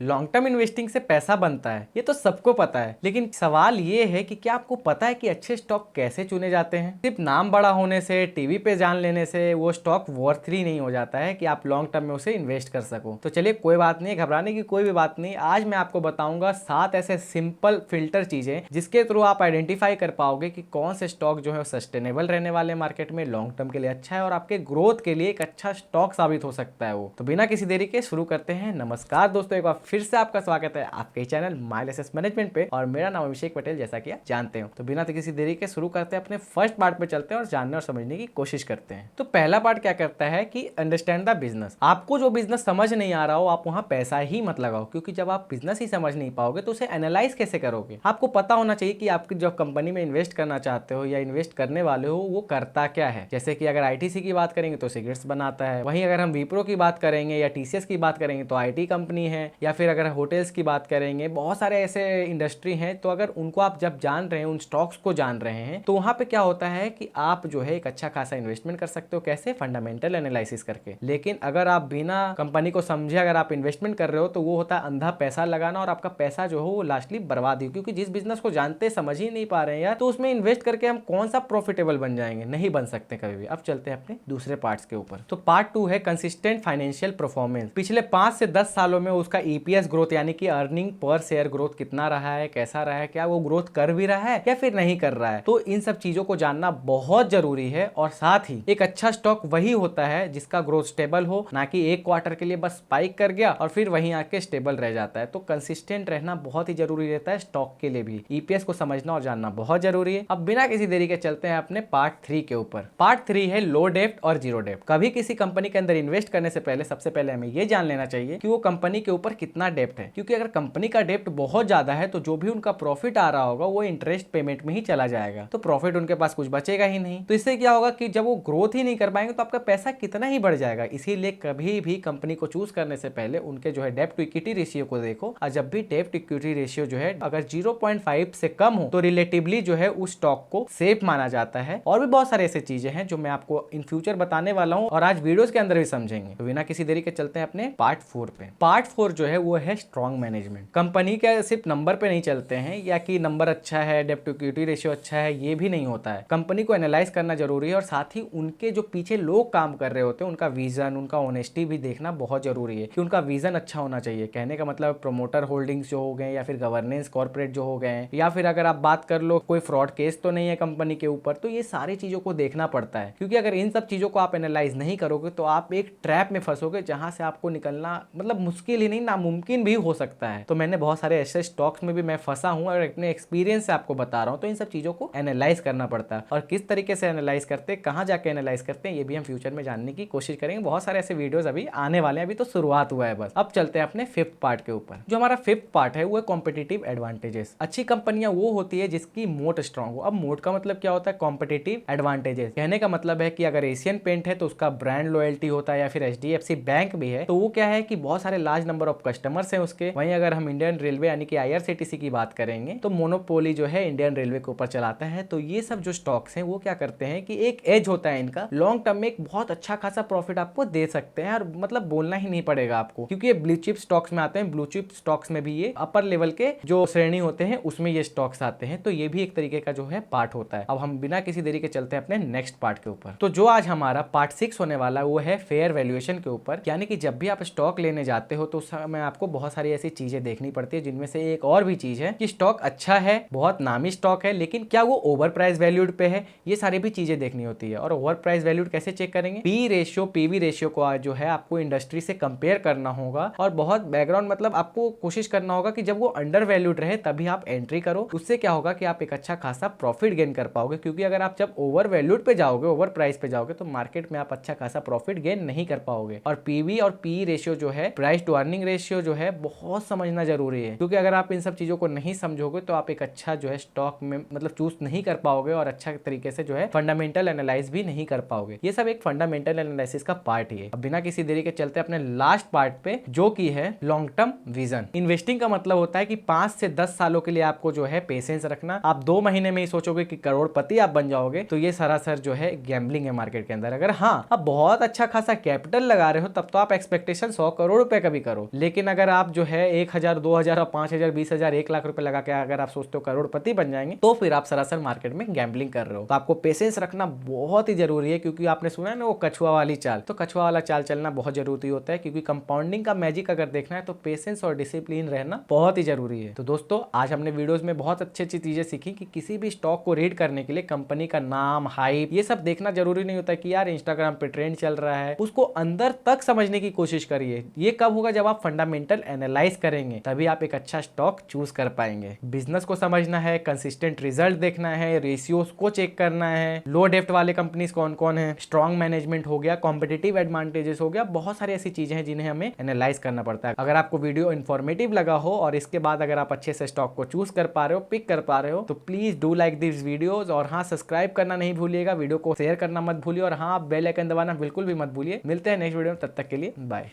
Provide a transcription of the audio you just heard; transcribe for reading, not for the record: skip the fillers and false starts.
Long term investing से पैसा बनता है, ये तो सबको पता है। लेकिन सवाल ये है कि क्या आपको पता है कि अच्छे स्टॉक कैसे चुने जाते हैं। सिर्फ नाम बड़ा होने से, टीवी पे जान लेने से वो स्टॉक वर्थी नहीं हो जाता है कि आप लॉन्ग टर्म में उसे इन्वेस्ट कर सको। तो चलिए, कोई बात नहीं, घबराने की कोई भी बात नहीं। आज मैं आपको बताऊंगा 7 ऐसे सिंपल फिल्टर चीजें जिसके थ्रू आप आइडेंटिफाई कर पाओगे कि कौन से स्टॉक जो है सस्टेनेबल रहने वाले मार्केट में, लॉन्ग टर्म के लिए अच्छा है और आपके ग्रोथ के लिए एक अच्छा स्टॉक साबित हो सकता है वो। तो बिना किसी देरी के शुरू करते हैं। नमस्कार दोस्तों, एक बार फिर से आपका स्वागत है आपके चैनल माइलेसेस मैनेजमेंट पे और मेरा नाम अभिषेक पटेल, जैसा कि आप जानते हो। तो बिना किसी देरी के शुरू करते हैं, अपने फर्स्ट पार्ट पे चलते हैं और जानने और समझने की कोशिश करते हैं। तो पहला पार्ट क्या करता है कि अंडरस्टैंड द बिजनेस। आपको जो बिजनेस समझ नहीं आ रहा हो, आप वहां पैसा ही मत लगाओ, क्योंकि जब आप बिजनेस ही समझ नहीं पाओगे तो उसे एनालाइज कैसे करोगे। आपको पता होना चाहिए कि आपकी जो कंपनी में इन्वेस्ट करना चाहते हो या इन्वेस्ट करने वाले हो वो करता क्या है। जैसे कि अगर आईटीसी की बात करेंगे तो सिगरेट्स बनाता है, वहीं अगर हम विप्रो की बात करेंगे या टीसीएस की बात करेंगे तो आईटी कंपनी है, या फिर अगर होटल्स की बात करेंगे, बहुत सारे ऐसे इंडस्ट्री हैं। तो अगर उनको आप जब जान रहे हैं, उन स्टॉक्स को जान रहे हैं, तो वहां पे क्या होता है कि आप जो है एक अच्छा खासा इन्वेस्टमेंट कर सकते हो। कैसे? फंडामेंटल एनालिसिस करके। लेकिन अगर आप बिना कंपनी को समझे अगर आप इन्वेस्टमेंट कर रहे हो तो वो होता है अंधा पैसा लगाना, और आपका पैसा जो हो वो लास्टली बर्बाद ही। क्योंकि जिस बिजनेस को जानते समझ ही नहीं पा रहे हैं यार, तो उसमें इन्वेस्ट करके हम कौन सा प्रॉफिटेबल बन जाएंगे, नहीं बन सकते कभी भी। अब चलते हैं अपने दूसरे पार्ट्स के ऊपर। तो पार्ट 2 है कंसिस्टेंट फाइनेंशियल परफॉर्मेंस। पिछले 5 से 10 सालों में उसका ईपीएस ग्रोथ यानी कि अर्निंग पर शेयर ग्रोथ कितना रहा है, कैसा रहा है, क्या वो ग्रोथ कर भी रहा है या फिर नहीं कर रहा है। तो इन सब चीजों को जानना बहुत जरूरी है। और साथ ही एक अच्छा स्टॉक वही होता है जिसका ग्रोथ स्टेबल हो, ना कि एक क्वार्टर के लिए बस स्पाइक कर गया और फिर वहीं आके स्टेबल रह जाता है। तो कंसिस्टेंट रहना बहुत ही जरूरी रहता है स्टॉक के लिए भी। ईपीएस को समझना और जानना बहुत जरूरी है। अब बिना किसी देरी के चलते हैं अपने पार्ट 3 के ऊपर। पार्ट 3 है लो डेप्ट और जीरो डेप्ट। कभी किसी कंपनी के अंदर इन्वेस्ट करने से पहले सबसे पहले हमें यह जान लेना चाहिए कि वो कंपनी के ऊपर कितना डेप्ट है। क्योंकि अगर कंपनी का डेप्ट बहुत ज्यादा है तो जो भी उनका प्रॉफिट आ रहा होगा वो इंटरेस्ट पेमेंट में ही चला जाएगा, तो प्रॉफिट उनके पास कुछ बचेगा ही नहीं। तो इससे क्या होगा कि जब वो ग्रोथ ही नहीं कर पाएंगे तो आपका पैसा कितना ही बढ़ जाएगा। इसीलिए कभी भी कंपनी को चूज करने से पहले उनके जो है डेप्ट टू इक्विटी रेशियो को देखो। और जब भी डेप्ट इक्विटी रेशियो जो है अगर 0.5 से कम हो तो रिलेटिवली जो है उस स्टॉक को सेफ माना जाता है। और भी बहुत सारे ऐसे चीजें हैं जो मैं आपको इन फ्यूचर बताने वाला हूं और आज वीडियोस के अंदर भी समझेंगे। तो बिना किसी देरी के चलते हैं अपने पार्ट 4 पे। पार्ट 4 जो है वो है स्ट्रॉन्ग मैनेजमेंट। कंपनी के सिर्फ नंबर पे नहीं चलते हैं या कि नंबर अच्छा है, डेप्ट टू इक्विटी रेशियो अच्छा है, ये भी नहीं होता है। कंपनी को एनालाइज करना जरूरी है और साथ ही उनके जो पीछे लोग काम कर रहे होते हैं उनका विजन, उनका ऑनेस्टी भी देखना बहुत जरूरी है कि उनका विजन अच्छा होना चाहिए। कहने का मतलब प्रोमोटर होल्डिंग्स जो हो गए या फिर गवर्नेंस कॉर्पोरेट जो हो गए, या फिर अगर आप बात कर लो कोई फ्रॉड केस तो नहीं है कंपनी के ऊपर। तो ये सारी चीजों को देखना पड़ता है, क्योंकि अगर इन सब चीजों को आप एनालाइज नहीं करोगे तो आप एक ट्रैप में फंसोगे जहां से आपको निकलना मतलब मुश्किल ही नहीं, नामुमकिन भी हो सकता है। तो मैंने बहुत सारे ऐसे स्टॉक्स में भी मैं फंसा हूं और अपने एक्सपीरियंस से आपको बता रहा हूं। तो इन सब चीजों को एनालाइज करना पड़ता है और किस तरीके से एनालाइज करते हैं, कहां जाके एनालाइज करते हैं, ये भी हम फ्यूचर में जानने की कोशिश करेंगे। बहुत सारे ऐसे वीडियोस अभी आने वाले हैं, अभी तो शुरुआत हुआ है बस। अब चलते हैं अपने 5th पार्ट के ऊपर। जो हमारा 5th पार्ट है वो है कॉम्पिटिटिव एडवांटेजेस। अच्छी कंपनियां वो होती है जिसकी मोट स्ट्रॉन्ग हो। अब मोट का मतलब क्या होता है? Competitive advantages. कहने का मतलब है कि अगर एशियन पेंट है तो उसका ब्रांड लॉयल्टी होता है, या फिर एचडीएफसी बैंक भी है तो वो क्या है कि बहुत सारे लार्ज नंबर ऑफ कस्टमर्स हैं उसके। वहीं अगर हम इंडियन रेलवे यानी कि आईआरसीटीसी की बात करेंगे तो मोनोपोली जो है इंडियन रेलवे के ऊपर चलाता है। तो ये सब जो स्टॉक्स हैं वो क्या करते हैं कि एक एज होता है इनका, लॉन्ग टर्म में एक बहुत अच्छा खासा प्रॉफिट आपको दे सकते हैं और मतलब बोलना ही नहीं पड़ेगा आपको, क्योंकि ये ब्लू चिप स्टॉक्स में आते हैं। ब्लू चिप स्टॉक्स में भी ये अपर लेवल के जो श्रेणी होते हैं उसमें ये स्टॉक्स आते हैं। तो ये भी एक तरीके का जो है पार्ट होता है। अब हम बिना किसी देरी के चलते हैं अपने नेक्स्ट पार्ट के ऊपर। तो जो आज हमारा पार्ट 6 होने वाला है वो है फेयर वैल्यूएशन के ऊपर। यानी कि जब भी आप स्टॉक लेने जाते हो तो उस समय आपको बहुत सारी ऐसी चीजें देखनी पड़ती है, जिनमें से एक और भी चीज है कि स्टॉक अच्छा है, बहुत नामी स्टॉक है, लेकिन क्या वो ओवर प्राइस वैल्यूड पे है। ये सारी भी चीजें देखनी होती है। और ओवर प्राइस वैल्यूड कैसे चेक करेंगे? पी रेशियो, पीवी रेशियो को जो है आपको इंडस्ट्री से कंपेयर करना होगा और बहुत बैकग्राउंड मतलब आपको कोशिश करना होगा कि जब वो अंडर वैल्यूड रहे तभी आप एंट्री करो। उससे क्या होगा कि आप एक अच्छा खासा प्रॉफिट गेन कर पाओगे। क्योंकि अगर आप जब ओवर वैल्यूड पे जाओगे, ओवर प्राइस पे जाओगे तो मार्केट में आप अच्छा खासा प्रॉफिट गेन नहीं कर पाओगे। और पीवी और पी रेशियो जो है, प्राइस टू अर्निंग रेशियो जो है, बहुत समझना जरूरी है। क्योंकि अगर आप इन सब चीजों को नहीं समझोगे तो आप एक अच्छा जो है स्टॉक में मतलब चूज नहीं कर पाओगे और अच्छा तरीके से जो है फंडामेंटल एनालाइज भी नहीं कर पाओगे। ये सब एक फंडामेंटल एनालिसिस का पार्ट ही है। अब बिना किसी देरी के चलते अपने लास्ट पार्ट पे, जो की है लॉन्ग टर्म विजन। इन्वेस्टिंग का मतलब होता है कि 5 से 10 सालों के लिए आपको जो है पेशेंस रखना। आप 2 महीने में ही सोचोगे कि करोड़पति आप बन जाओगे, तो ये सरासर जो है गैम्बलिंग है मार्केट के अंदर। अगर हाँ आप बहुत अच्छा खासा कैपिटल लगा रहे हो तब तो आप एक्सपेक्टेशन 100 करोड़ रुपए का भी करो। लेकिन अगर आप जो है 1,000, 2,000 और 5,000, 20,000, 1 लाख रुपए लगा के अगर आप सोचते हो करोड़पति बन जाएंगे, तो फिर आप सरासर मार्केट में गैम्बलिंग कर रहे हो। तो आपको पेशेंस रखना बहुत ही जरूरी है, क्योंकि आपने सुना है ना वो कछुआ वाली चाल, तो कछुआ वाला चाल चलना बहुत जरूरी होता है, क्योंकि कंपाउंडिंग का मैजिक अगर देखना है तो पेशेंस और डिसिप्लिन रहना बहुत ही जरूरी है। तो दोस्तों आज हमने वीडियोस में बहुत अच्छी अच्छी चीजें सीखी कि किसी भी स्टॉक को रीड करने के लिए कंपनी का नाम, हाइप, ये सब देखना जरूरी नहीं होता कि यार इंस्टाग्राम पे ट्रेंड चल रहा है, उसको अंदर तक समझने की कोशिश करिए। ये कब होगा? जब आप फंडामेंटल एनालाइज करेंगे, तभी आप एक अच्छा स्टॉक चूज कर पाएंगे। बिजनेस को समझना है, कंसिस्टेंट रिजल्ट देखना है, रेशियोज को चेक करना है, लो डेप्ट वाले कंपनीज कौन कौन है, स्ट्रॉन्ग मैनेजमेंट हो गया, कॉम्पिटिटिव एडवांटेजेस हो गया, बहुत सारी ऐसी चीजें हैं जिन्हें हमें एनालाइज करना पड़ता है। अगर आपको वीडियो इन्फॉर्मेटिव लगा हो और इसके बाद अगर आप अच्छे से स्टॉक को चूज कर पा रहे हो, पिक कर पा रहे हो, तो please do like this videos. और हाँ, सब्सक्राइब करना नहीं भूलिएगा, वीडियो को शेयर करना मत भूलिए, और हाँ, बेल आइकन दबाना बिल्कुल भी मत भूलिए। मिलते हैं नेक्स्ट वीडियो में, तब तक के लिए बाय।